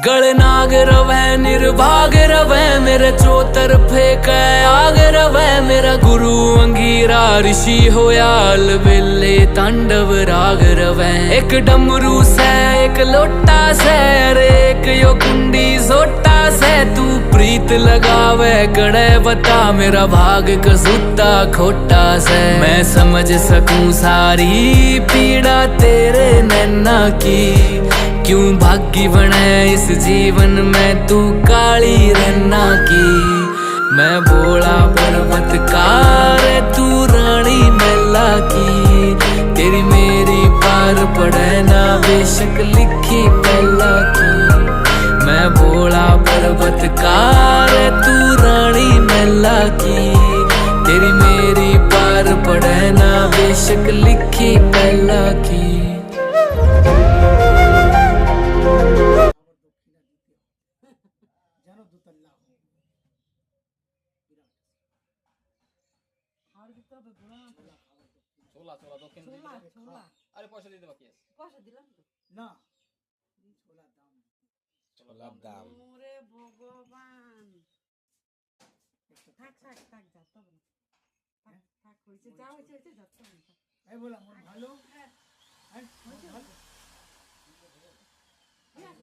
गलनाग रवै निर्भाग रवै मेरे चौतरफे कै आग रवै मेरा गुरु अंगीरा ऋषि होया अलबेले तांडव राग रवै एक डमरू से एक लोटा से अरे एक यो कुंडी सोटा से तू प्रीत लगावे कड़े बता मेरा भाग कसूता खोटा से मैं समझ सकूं सारी पीड़ा तेरे नैना की क्यों भागी बने इस जीवन में तू काली रन्ना की मैं भोला पर्वतकार तू रानी मैला की तेरी मेरी पार पड़े ना बेशक लिखी पहला की मैं भोला पर्वतकार तू रानी मैला की तेरी मेरी पार पड़े ना बेशक लिखी पहला की ছোলা ছোলা দক্ষিণ ছোলা ছোলা আরে পয়সা দিতে বাকি আছে পয়সা দিলাম তো না ছোলার দাম ছোলার দাম ওরে ভগবান থাক থাক থাক যা তো না থাক থাক হইছে যা হইছে হইছে যাচ্ছে না এই বললাম ভালো হ্যাঁ ভালো